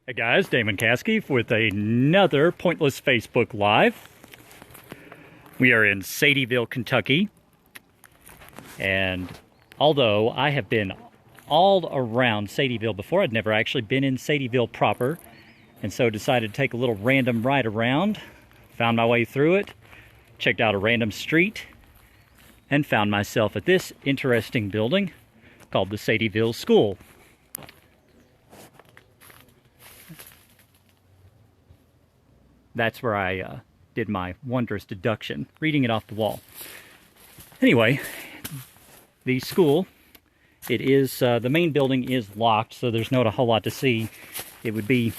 Hey guys, Damon Caskey with another Pointless Facebook Live. We are in Sadieville, Kentucky. And although I have been all around Sadieville before, I'd never actually been in Sadieville proper. And so decided to take a little random ride around. Found my way through it, checked out a random street, and found myself at this interesting building called the Sadieville School. That's where I did my wondrous deduction, reading it off the wall. Anyway, the school, it is, the main building is locked, so there's not a whole lot to see. It would be,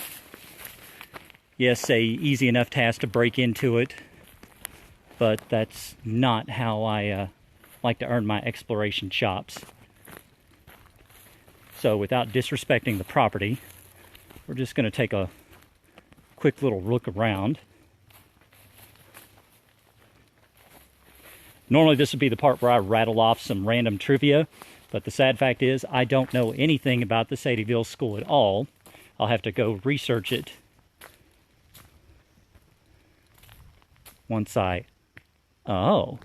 yes, a easy enough task to break into it, but that's not how I like to earn my exploration chops. So without disrespecting the property, we're just going to take a quick little look around. Normally this would be the part where I rattle off some random trivia, but the sad fact is I don't know anything about the Sadieville School at all. I'll have to go research it once oh,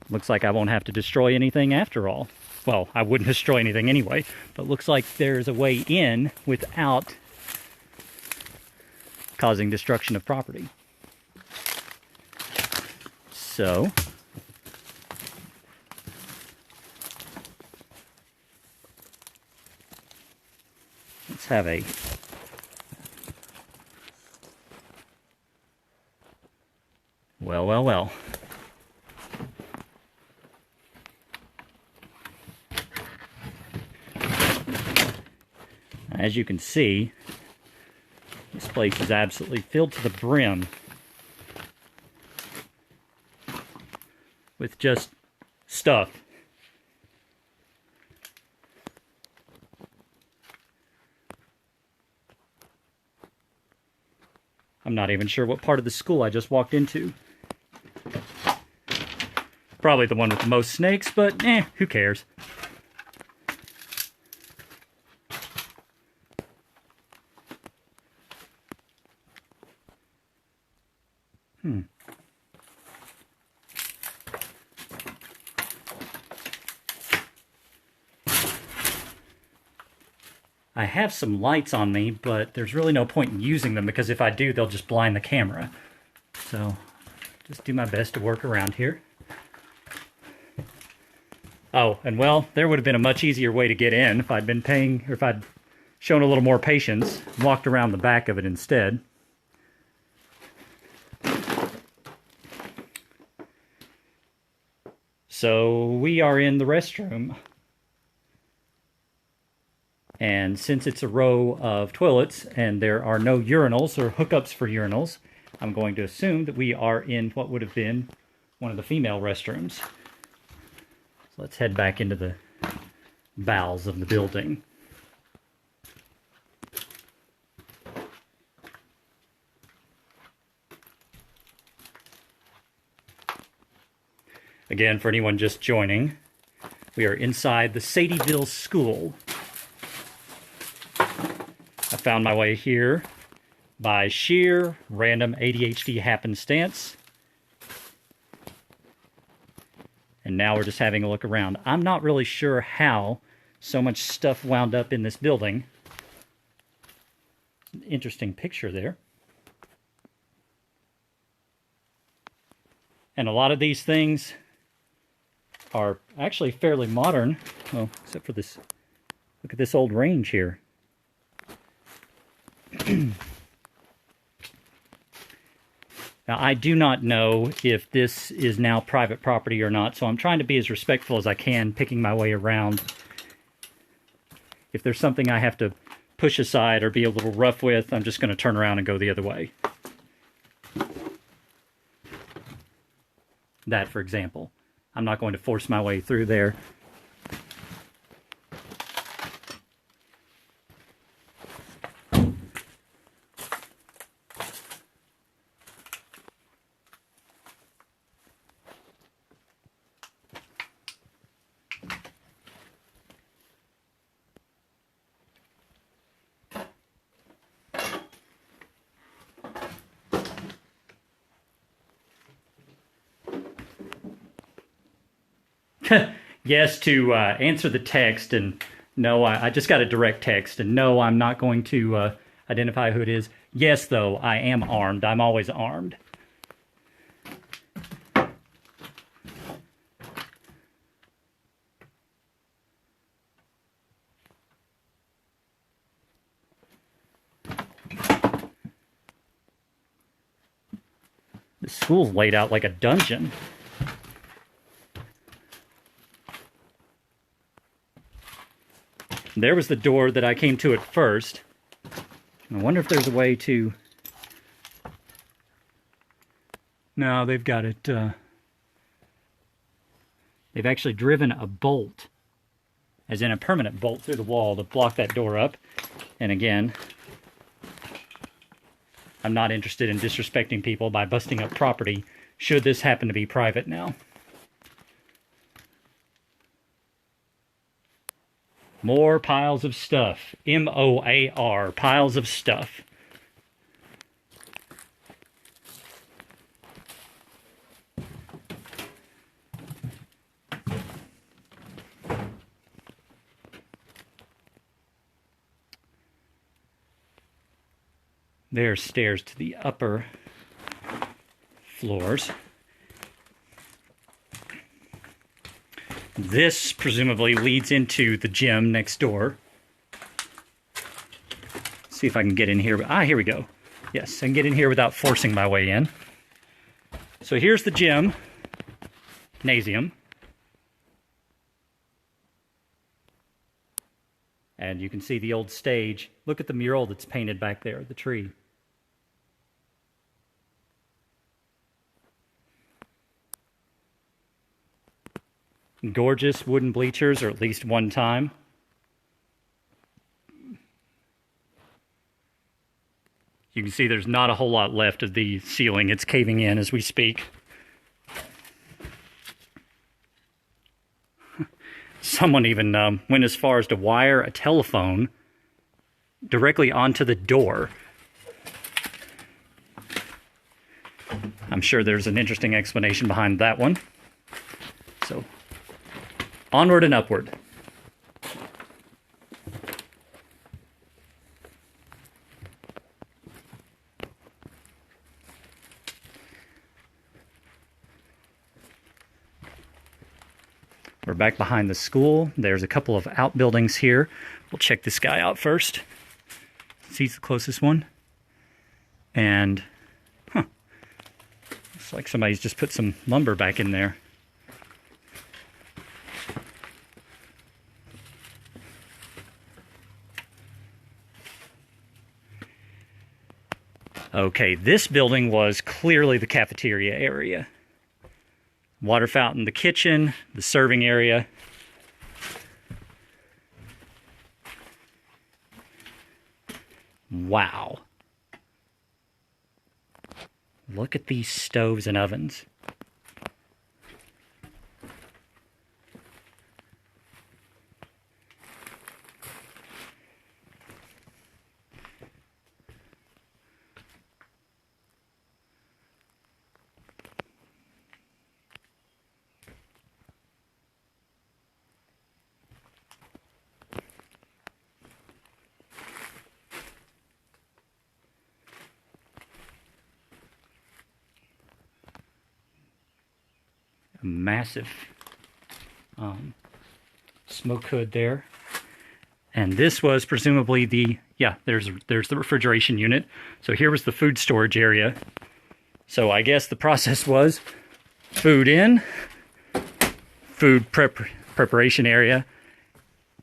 looks like I won't have to destroy anything after all. Well, I wouldn't destroy anything anyway, but looks like there's a way in without causing destruction of property. So, let's have a well. As you can see, this place is absolutely filled to the brim with just stuff. I'm not even sure what part of the school I just walked into. Probably the one with the most snakes, but who cares? I have some lights on me, but there's really no point in using them because if I do, they'll just blind the camera. So, just do my best to work around here. Oh, and well, there would have been a much easier way to get in if I'd been paying, or if I'd shown a little more patience, walked around the back of it instead. So, we are in the restroom. And since it's a row of toilets and there are no urinals or hookups for urinals, I'm going to assume that we are in what would have been one of the female restrooms. So let's head back into the bowels of the building. Again, for anyone just joining, we are inside the Sadieville School. I found my way here by sheer random ADHD happenstance. And now we're just having a look around. I'm not really sure how so much stuff wound up in this building. Interesting picture there. And a lot of these things are actually fairly modern. Well, except for this. Look at this old range here. Now, I do not know if this is now private property or not, so I'm trying to be as respectful as I can, picking my way around. If there's something I have to push aside or be a little rough with, I'm just going to turn around and go the other way. That, for example. I'm not going to force my way through there. Yes, to answer the text, and no, I just got a direct text, and no, I'm not going to identify who it is. Yes, though, I am armed. I'm always armed. The school's laid out like a dungeon. There was the door that I came to at first. I wonder if there's a way to... No, they've got it... They've actually driven a bolt, as in a permanent bolt through the wall to block that door up. And again, I'm not interested in disrespecting people by busting up property, should this happen to be private now. More piles of stuff. M-O-A-R, piles of stuff. There's stairs to the upper floors. This presumably leads into the gym next door. See if I can get in here. Ah, here we go. Yes, I can get in here without forcing my way in. So here's the gym. Gymnasium. And you can see the old stage. Look at the mural that's painted back there, the tree. Gorgeous wooden bleachers, or at least one time. You can see there's not a whole lot left of the ceiling. It's caving in as we speak. Someone even went as far as to wire a telephone directly onto the door. I'm sure there's an interesting explanation behind that one. So, onward and upward. We're back behind the school. There's a couple of outbuildings here. We'll check this guy out first. He's the closest one. And, looks like somebody's just put some lumber back in there. Okay, this building was clearly the cafeteria area. Water fountain, the kitchen, the serving area. Wow. Look at these stoves and ovens. A massive smoke hood there. And this was presumably the, yeah, there's the refrigeration unit. So here was the food storage area. So I guess the process was food in, food preparation area,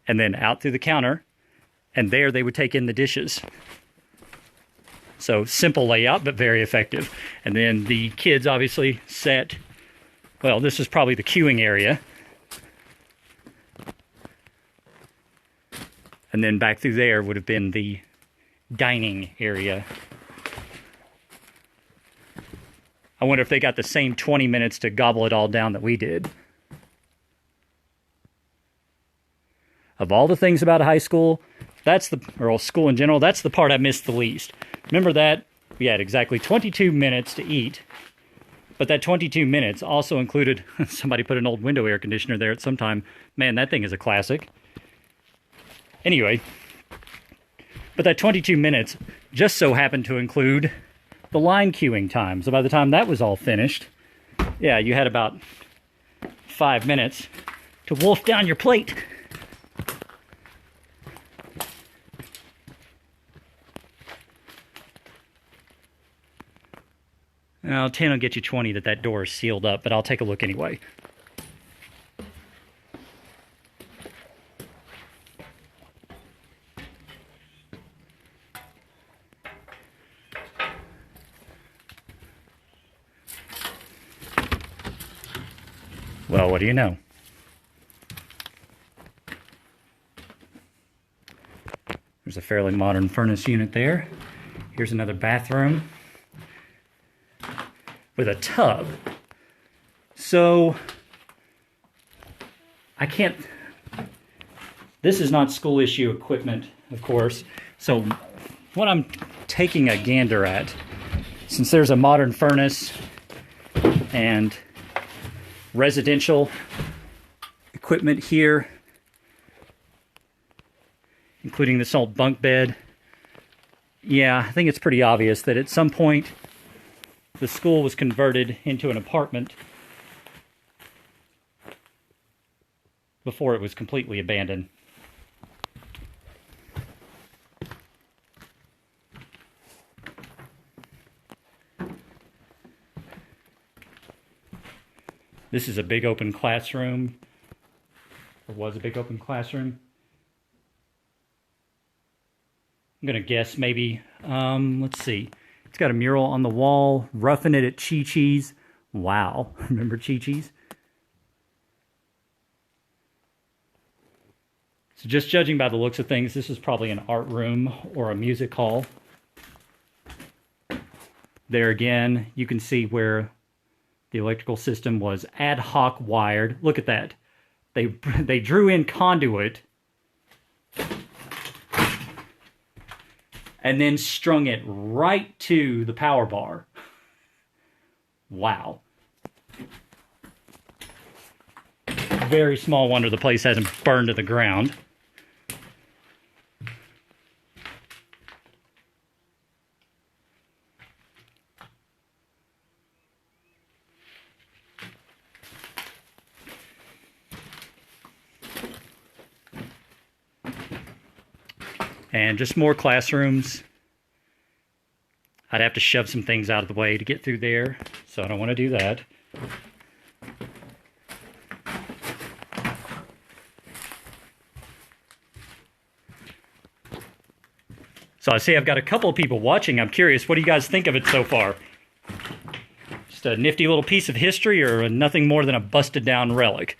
and then out through the counter, and there they would take in the dishes. So simple layout, but very effective. And then the kids obviously sat. Well, this is probably the queuing area. And then back through there would have been the dining area. I wonder if they got the same 20 minutes to gobble it all down that we did. Of all the things about a high school, or school in general, that's the part I missed the least. Remember that? We had exactly 22 minutes to eat. But that 22 minutes also included, somebody put an old window air conditioner there at some time. Man, that thing is a classic. Anyway, but that 22 minutes just so happened to include the line queuing time. So by the time that was all finished, yeah, you had about 5 minutes to wolf down your plate. Now, 10 will get you 20 that door is sealed up, but I'll take a look anyway. Well, what do you know? There's a fairly modern furnace unit there. Here's another bathroom with a tub. So, I can't... This is not school issue equipment, of course. So, what I'm taking a gander at, since there's a modern furnace and residential equipment here, including this old bunk bed, yeah, I think it's pretty obvious that at some point the school was converted into an apartment before it was completely abandoned. This is a big open classroom, or was a big open classroom. I'm going to guess maybe, let's see. It's got a mural on the wall, roughing it at Chi-Chi's. Wow, remember Chi-Chi's? So just judging by the looks of things, this is probably an art room or a music hall. There again, you can see where the electrical system was ad hoc wired. Look at that. They drew in conduit and then strung it right to the power bar. Wow. Very small wonder the place hasn't burned to the ground. And just more classrooms. I'd have to shove some things out of the way to get through there, so I don't want to do that. So I see I've got a couple of people watching. I'm curious, what do you guys think of it so far? Just a nifty little piece of history, or nothing more than a busted down relic?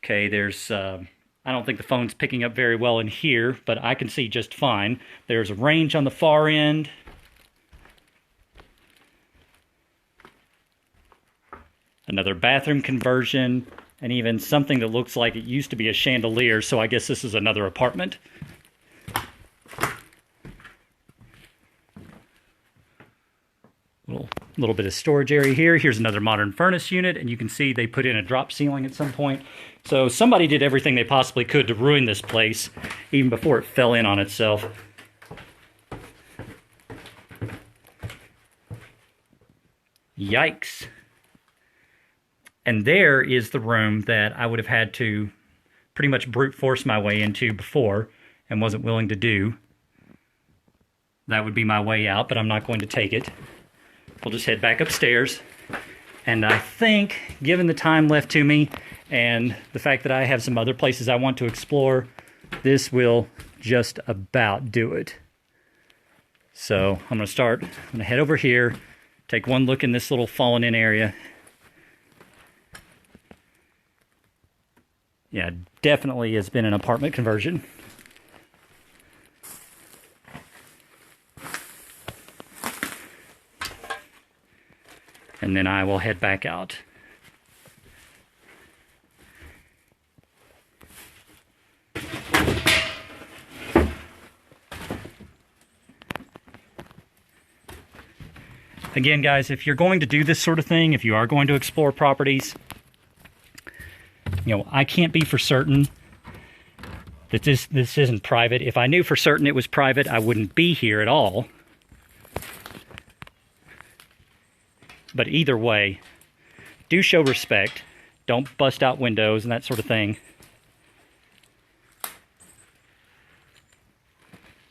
Okay, there's, I don't think the phone's picking up very well in here, but I can see just fine. There's a range on the far end. Another bathroom conversion, and even something that looks like it used to be a chandelier, so I guess this is another apartment. Little bit of storage area here. Here's another modern furnace unit, and you can see they put in a drop ceiling at some point. So somebody did everything they possibly could to ruin this place, even before it fell in on itself. Yikes. And there is the room that I would have had to pretty much brute force my way into before and wasn't willing to do. That would be my way out, but I'm not going to take it. We'll just head back upstairs. And I think, given the time left to me and the fact that I have some other places I want to explore, this will just about do it. So I'm going to head over here, take one look in this little fallen in area. Yeah, definitely has been an apartment conversion. And then I will head back out. Again, guys, if you're going to do this sort of thing, if you are going to explore properties, I can't be for certain that this isn't private. If I knew for certain it was private, I wouldn't be here at all. But either way, do show respect. Don't bust out windows and that sort of thing.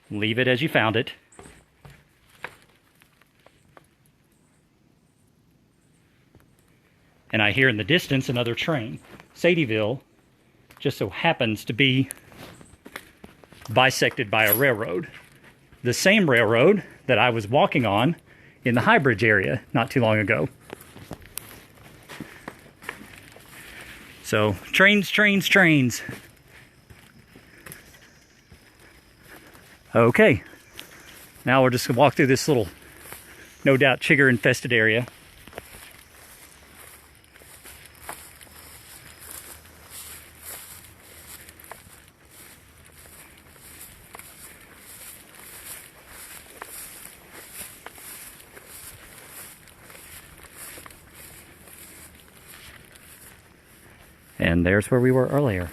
Leave it as you found it. And I hear in the distance another train. Sadieville just so happens to be bisected by a railroad. The same railroad that I was walking on in the High Bridge area not too long ago. So, trains, trains, trains. Okay. Now we're just going to walk through this little, no doubt, chigger-infested area. And there's where we were earlier.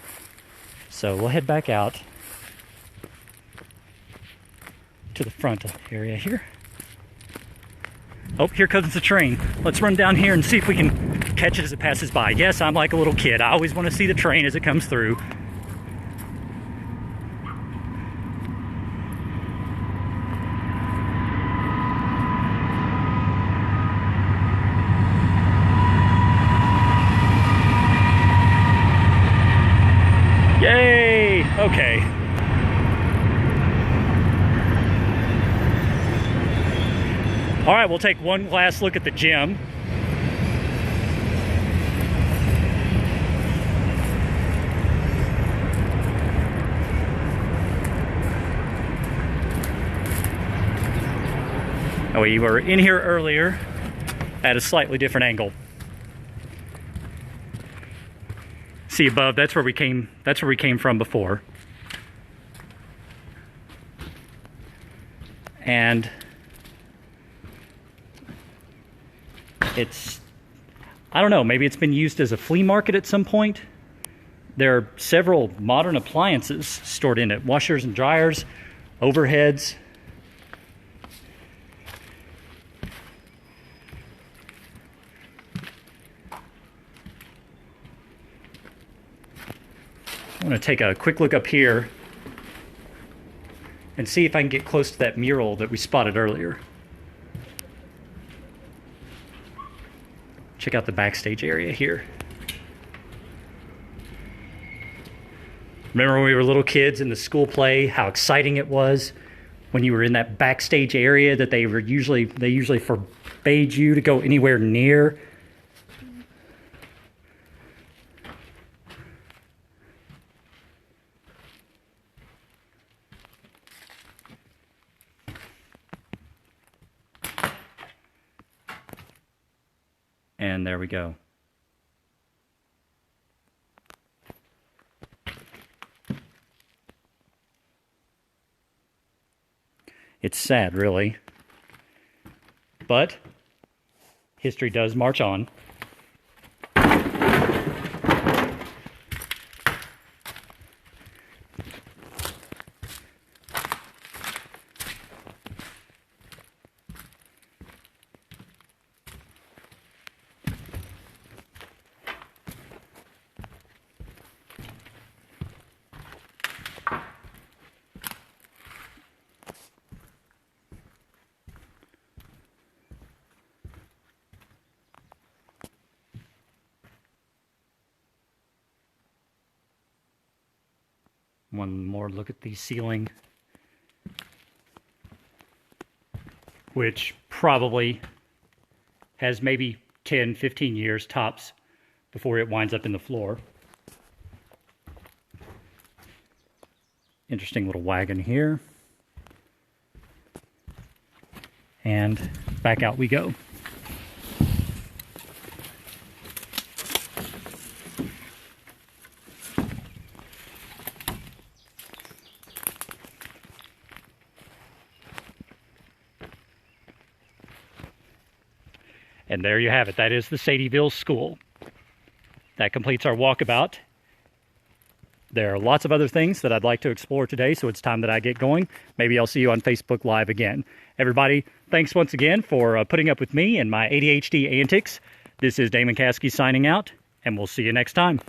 So we'll head back out to the front area here. Oh, here comes the train. Let's run down here and see if we can catch it as it passes by. Yes, I'm like a little kid. I always want to see the train as it comes through. Yay! Okay. All right, we'll take one last look at the gym. We were in here earlier at a slightly different angle. See above, that's where we came from before. And it's, I don't know, maybe it's been used as a flea market at some point. There are several modern appliances stored in it, washers and dryers, overheads. I'm going to take a quick look up here and see if I can get close to that mural that we spotted earlier. Check out the backstage area here. Remember when we were little kids in the school play, how exciting it was when you were in that backstage area that they usually forbade you to go anywhere near? And there we go. It's sad, really. But history does march on. One more look at the ceiling, which probably has maybe 10, 15 years tops before it winds up in the floor. Interesting little wagon here. And back out we go. And there you have it. That is the Sadieville School. That completes our walkabout. There are lots of other things that I'd like to explore today, so it's time that I get going. Maybe I'll see you on Facebook Live again. Everybody, thanks once again for putting up with me and my ADHD antics. This is Damon Caskey signing out, and we'll see you next time.